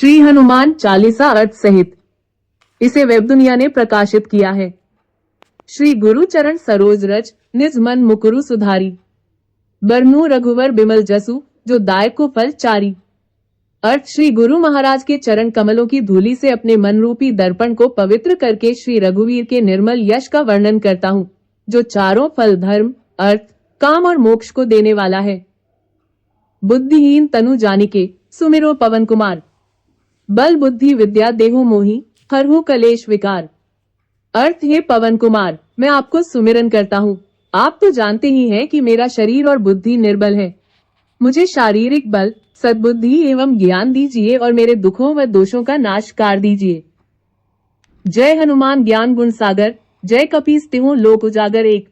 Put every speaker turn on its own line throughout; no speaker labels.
श्री हनुमान चालीसा अर्थ सहित इसे वेब दुनिया ने प्रकाशित किया है। श्री गुरु चरण सरोज रज निज मन मुकुरु सुधारी, बरनू रघुवर बिमल जसु जो दायक को फल चारी। अर्थ श्री गुरु महाराज के चरण कमलों की धूली से अपने मन रूपी दर्पण को पवित्र करके श्री रघुवीर के निर्मल यश का वर्णन करता हूँ, जो चारों फल धर्म, अर्थ, काम और मोक्ष को देने वाला है। बुद्धिहीन तनु जानिके सुमिरो पवन कुमार, बल बुद्धि विद्या देहु मोहि हरहु कलेश विकार। अर्थ है पवन कुमार, मैं आपको सुमिरन करता हूँ। आप तो जानते ही हैं कि मेरा शरीर और बुद्धि निर्बल है। मुझे शारीरिक बल, सद्बुद्धि एवं ज्ञान दीजिए और मेरे दुखों व दोषों का नाश कर दीजिए। जय हनुमान ज्ञान गुण सागर, जय कपीस तिहु लोक उजागर एक।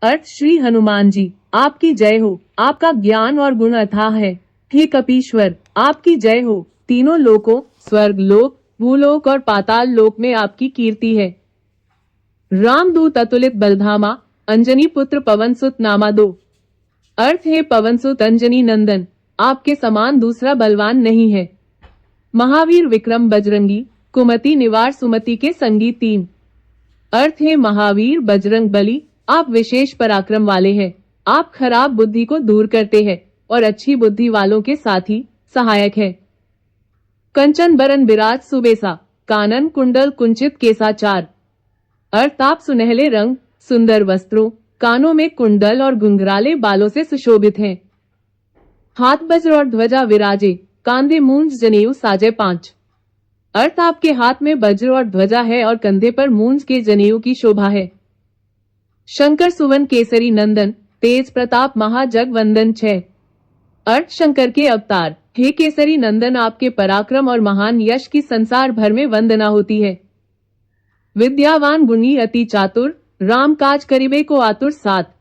अर्थ श्री हनुमान जी आपकी जय हो, आपका ज्ञान और गुण अथाह है। हे कपीश्वर आपकी जय हो, तीनों लोकों स्वर्ग लोक, भूलोक और पाताल लोक में आपकी कीर्ति है। रामदूत अतुलित बलधामा, अंजनी पुत्र पवन सुत नामा दो। अर्थ है पवन सुत अंजनी नंदन, आपके समान दूसरा बलवान नहीं है। महावीर विक्रम बजरंगी, कुमति निवार सुमति के संगी तीन। अर्थ है महावीर बजरंग बली, आप विशेष पराक्रम वाले हैं। आप खराब बुद्धि को दूर करते हैं और अच्छी बुद्धि वालों के साथी सहायक है। कंचन बरन विराज सुबेसा, कानन कुंडल कुंचित केसा चार। अर्थ आप सुनहले रंग, सुंदर वस्त्रों, कानों में कुंडल और घुंघराले बालों से सुशोभित हैं। हाथ वज्र और ध्वजा विराजे, कांधे मूंज जनेऊ साजे पांच। अर्थ आपके हाथ में वज्र और ध्वजा है और कंधे पर मूंज के जनेऊ की शोभा है। शंकर सुवन केसरी नंदन, तेज प्रताप महाजग वंदन छह। अर्थ शंकर के अवतार, हे केसरी नंदन आपके पराक्रम और महान यश की संसार भर में वंदना होती है। विद्यावान गुणी अति चातुर, राम काज करिबे को आतुर सात।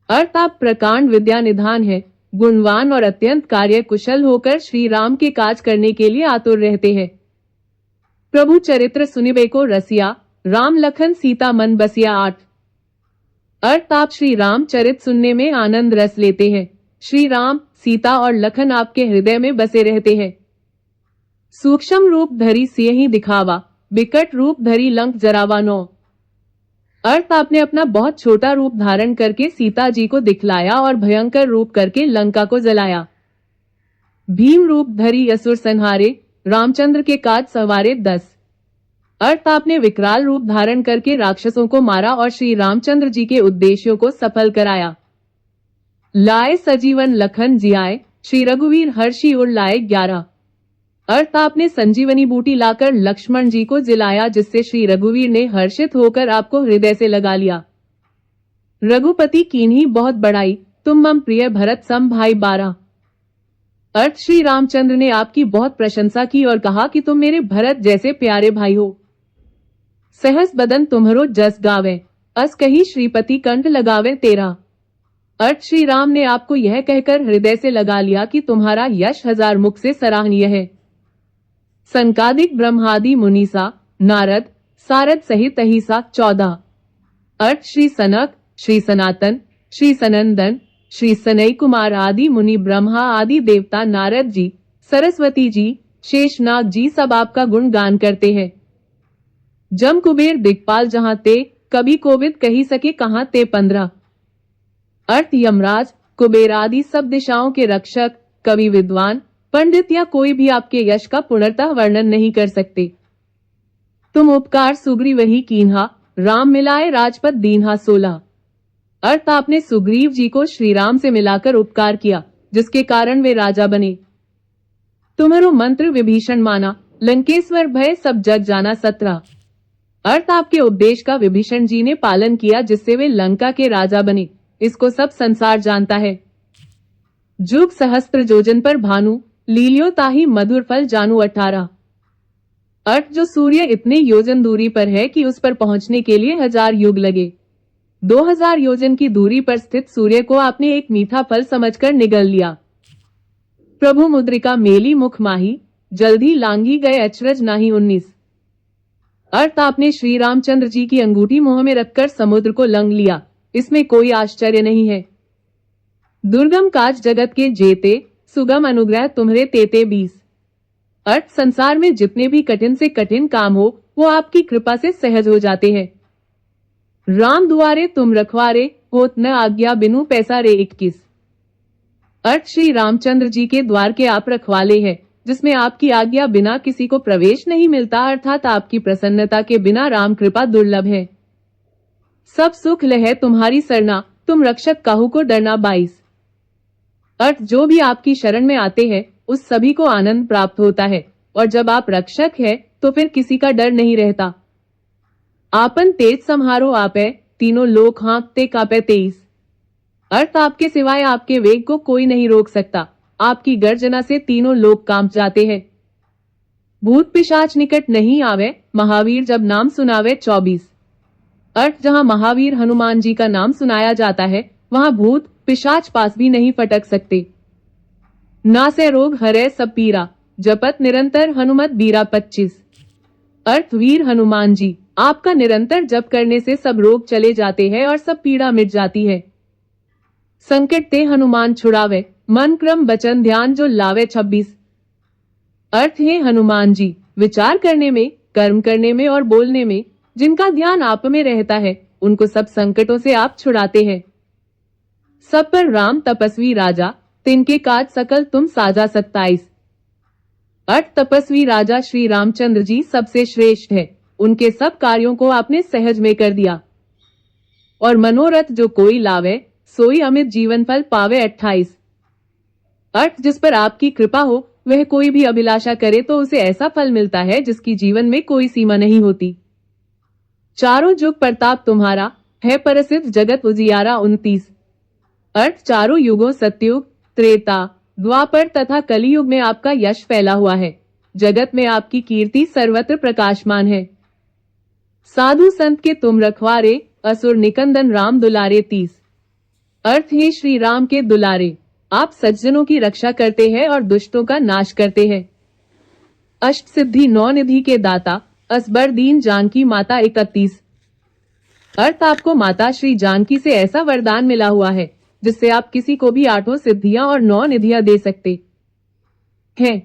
अर्थ आप प्रकांड विद्या निधान है, गुणवान और अत्यंत कार्य कुशल होकर श्री राम के काज करने के लिए आतुर रहते हैं। प्रभु चरित्र सुनिबे को रसिया, राम लखन सीता मन बसिया आठ। अर्थ आप श्री राम चरित सुनने में आनंद रस लेते हैं। श्री राम, सीता और लखन आपके हृदय में बसे रहते हैं। सूक्ष्म रूप धरी सियहि दिखावा, विकट रूप धरी लंक जरावा नौ। अर्थ आपने अपना बहुत छोटा रूप धारण करके सीता जी को दिखलाया और भयंकर रूप करके लंका को जलाया। भीम रूप धरी असुर संहारे, रामचंद्र के काज सवारे 10। अर्थ आपने विकराल रूप धारण करके राक्षसों को मारा और श्री रामचंद्र जी के उद्देश्यों को सफल कराया। लाए सजीवन लखन जियाए, श्री रघुवीर हर्षि उर लाए 11। अर्थ आपने संजीवनी बूटी लाकर लक्ष्मण जी को जिलाया, जिससे श्री रघुवीर ने हर्षित होकर आपको हृदय से लगा लिया। रघुपति कीन्ही बहुत बड़ाई, तुम मम प्रिय भरत सम भाई 12। अर्थ श्री रामचंद्र ने आपकी बहुत प्रशंसा की और कहा कि तुम मेरे भरत जैसे प्यारे भाई हो। सहस बदन तुम्हरो जस गावे, अस कही श्रीपति कंठ लगावे 13। अर्थ श्री राम ने आपको यह कहकर हृदय से लगा लिया कि तुम्हारा यश 1000 मुख से सराहनीय है। संकादिक ब्रह्मादि मुनीसा, नारद सारद सहित अहिसा 14। अर्थ श्री सनक, श्री सनातन, श्री सनंदन, श्री सनई कुमार आदि मुनि, ब्रह्मा आदि देवता, नारद जी, सरस्वती जी, शेषनाग जी सब आपका गुण गान करते हैं। जम कुबेर दिक्पाल जहां ते, कभी कोविद कही सके कहां ते 15। अर्थ यमराज, कुबेर आदि सब दिशाओं के रक्षक, कवि विद्वान, पंडित या कोई भी आपके यश का पूर्णतः वर्णन नहीं कर सकते। तुम उपकार सुग्रीव वही कीन्हा, राम मिलाए राजपद दीन्हा 16। अर्थ आपने सुग्रीव जी को श्री राम से मिलाकर उपकार किया, जिसके कारण वे राजा बने। तुम्हारो मंत्र विभीषण माना, लंकेश्वर भय सब जग जाना 17। अर्थ आपके उपदेश का विभीषण जी ने पालन किया, जिससे वे लंका के राजा बने। इसको सब संसार जानता है। जुग सहस्त्र जोजन पर भानु, लीलियो ताही मधुर फल जानू 18। अर्थ जो सूर्य इतने योजन दूरी पर है कि उस पर पहुंचने के लिए 1000 युग लगे। 2000 योजन की दूरी पर स्थित सूर्य को आपने एक मीठा फल समझकर निगल लिया। प्रभु मुद्रिका मेली मुख माही, जल्दी लांगी गए अचरज नाही 19। अर्थ आपने श्री रामचंद्र जी की अंगूठी मुंह में रखकर समुद्र को लंघ लिया। इसमें कोई आश्चर्य नहीं है। दुर्गम काज जगत के जेते, सुगम अनुग्रह तुम्हरे तेते 20। अर्थ संसार में जितने भी कठिन से कठिन काम हो वो आपकी कृपा से सहज हो जाते हैं। राम दुआरे तुम रखवारे, होत न आज्ञा बिनु पैसा रे 21। अर्थ श्री रामचंद्र जी के द्वार के आप रखवाले हैं, जिसमें आपकी आज्ञा बिना किसी को प्रवेश नहीं मिलता, अर्थात आपकी प्रसन्नता के बिना राम कृपा दुर्लभ है। सब सुख लहे तुम्हारी सरना, तुम रक्षक काहू को डरना 22। अर्थ जो भी आपकी शरण में आते हैं उस सभी को आनंद प्राप्त होता है, और जब आप रक्षक है तो फिर किसी का डर नहीं रहता। आपन तेज सम्हारो आपे, तीनों लोक हाँकते कापे 23। अर्थ आपके सिवाय आपके वेग को कोई नहीं रोक सकता, आपकी गर्जना से तीनों लोग कांप जाते हैं। भूत पिशाच निकट नहीं आवे, महावीर जब नाम सुनावे 24। अर्थ जहां महावीर हनुमान जी का नाम सुनाया जाता है वहां भूत पिशाच पास भी नहीं फटक सकते। ना से रोग हरे सब पीरा, जपत निरंतर हनुमत बीरा 25। अर्थ वीर हनुमान जी, आपका निरंतर जप करने से सब रोग चले जाते हैं और सब पीड़ा मिट जाती है। संकट ते हनुमान छुड़ावे, मन क्रम वचन ध्यान जो लावे 26। अर्थ है हनुमान जी, विचार करने में, कर्म करने में और बोलने में जिनका ध्यान आप में रहता है उनको सब संकटों से आप छुड़ाते हैं। सब पर राम तपस्वी राजा, तिनके काज सकल तुम साजा 27। अर्थ तपस्वी राजा श्री रामचंद्र जी सबसे श्रेष्ठ है, उनके सब कार्यों को आपने सहज में कर दिया। और मनोरथ जो कोई लावे सोई अमित जीवन फल पावे 28। अर्थ जिस पर आपकी कृपा हो वह कोई भी अभिलाषा करे तो उसे ऐसा फल मिलता है जिसकी जीवन में कोई सीमा नहीं होती। चारों युग प्रताप तुम्हारा, है प्रसिद्ध जगत उजियारा 29। अर्थ चारों युगों सतयुग, त्रेता, द्वापर तथा कलियुग में आपका यश फैला हुआ है, जगत में आपकी कीर्ति सर्वत्र प्रकाशमान है। साधु संत के तुम रखवारे, असुर निकंदन राम दुलारे 30। अर्थ है श्री राम के दुलारे, आप सज्जनों की रक्षा करते हैं और दुष्टों का नाश करते हैं। अष्ट सिद्धि 9 निधि के दाता, असबर दीन जानकी माता 31। अर्थ आपको माता श्री जानकी से ऐसा वरदान मिला हुआ है जिससे आप किसी को भी 8 सिद्धियां और 9 निधियां दे सकते हैं।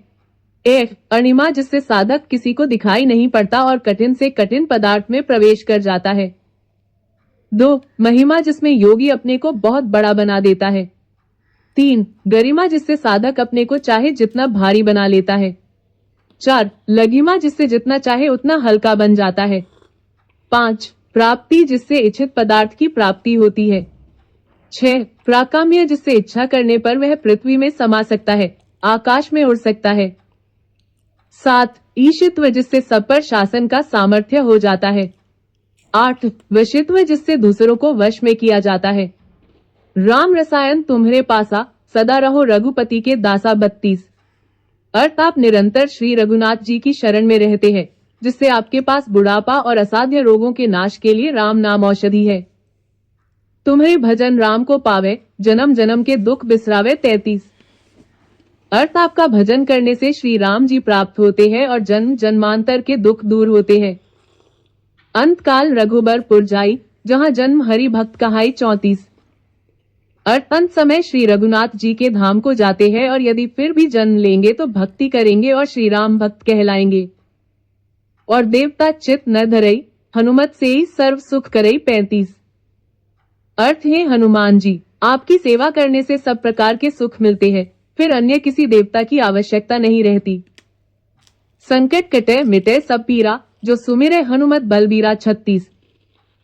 1. अणिमा जिससे साधक किसी को दिखाई नहीं पड़ता और कठिन से कठिन पदार्थ में प्रवेश कर जाता है। 2. महिमा जिसमें योगी अपने को बहुत बड़ा बना देता है। 3. गरिमा जिससे साधक अपने को चाहे जितना भारी बना लेता है। 4. लघिमा जिससे जितना चाहे उतना हल्का बन जाता है। 5. प्राप्ति जिससे इच्छित पदार्थ की प्राप्ति होती है। 6. प्राकाम्य जिससे इच्छा करने पर वह पृथ्वी में समा सकता है, आकाश में उड़ सकता है। 7. ईशित्व जिससे सब पर शासन का सामर्थ्य हो जाता है। 8. वशित्व जिससे दूसरों को वश में किया जाता है। राम रसायन तुम्हारे पासा, सदा रहो रघुपति के दासा 32। अर्थ आप निरंतर श्री रघुनाथ जी की शरण में रहते हैं, जिससे आपके पास बुढ़ापा और असाध्य रोगों के नाश के लिए राम नाम औषधि है। तुम्हारे भजन राम को पावे, जन्म जन्म के दुख बिसरावे 33। अर्थ आपका भजन करने से श्री राम जी प्राप्त होते हैं और जन्म जन्मांतर के दुख दूर होते हैं। अंत काल रघुबर पुर जाई, जहां जन्म हरि भक्त कहाई 34। अर्थ अंत समय श्री रघुनाथ जी के धाम को जाते हैं और यदि फिर भी जन्म लेंगे तो भक्ति करेंगे और श्री राम भक्त कहलाएंगे। और देवता चित न धरई, हनुमत से ही सर्व सुख करई 35। अर्थ है हनुमान जी, आपकी सेवा करने से सब प्रकार के सुख मिलते हैं, फिर अन्य किसी देवता की आवश्यकता नहीं रहती। संकट कटे मिटे सब पीरा, जो सुमिरे हनुमत बलबीरा 36।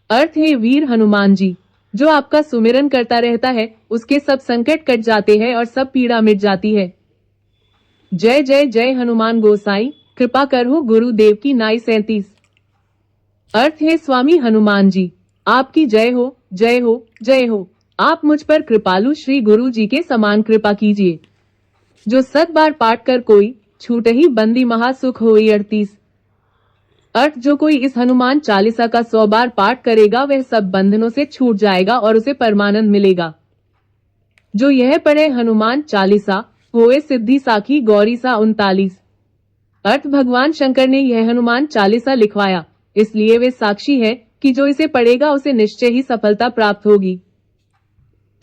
अर्थ है वीर हनुमान जी, जो आपका सुमिरन करता रहता है उसके सब संकट कट जाते हैं और सब पीड़ा मिट जाती है। जय जय जय हनुमान गोसाई, कृपा करो गुरुदेव की नाई 37। अर्थ है स्वामी हनुमान जी, आपकी जय हो जय हो जय हो। आप मुझ पर कृपालु श्री गुरु जी के समान कृपा कीजिए। जो 7 बार पाठ कर कोई, छूट ही बंदी महासुख होई 38। अर्थ जो कोई इस हनुमान चालीसा का 100 बार पाठ करेगा वह सब बंधनों से छूट जाएगा और उसे परमानंद मिलेगा। जो यह पढ़े हनुमान चालीसा, होए सिद्धि साखी गौरी सा 39। अर्थ भगवान शंकर ने यह हनुमान चालीसा लिखवाया, इसलिए वे साक्षी है कि जो इसे पढ़ेगा उसे निश्चय ही सफलता प्राप्त होगी।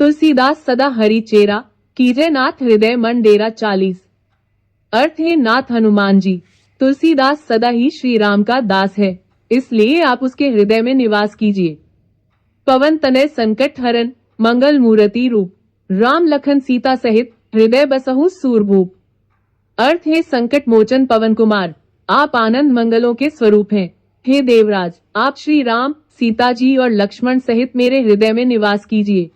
तुलसीदास सदा हरि चेरा, कीजे नाथ हृदय मन डेरा 40। अर्थ है नाथ हनुमान जी। तुलसीदास सदा ही श्री राम का दास है, इसलिए आप उसके हृदय में निवास कीजिए। पवन तनय संकट हरन, मंगल मूर्ति रूप, राम लखन सीता सहित हृदय बसहु सूरभूप। अर्थ है संकट मोचन पवन कुमार, आप आनंद मंगलों के स्वरूप हैं। हे देवराज, आप श्री राम, सीता जी और लक्ष्मण सहित मेरे हृदय में निवास कीजिए।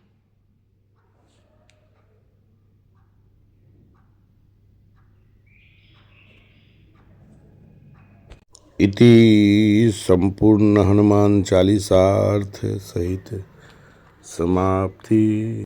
इति संपूर्ण हनुमान चालीसा अर्थ सहित समाप्ति।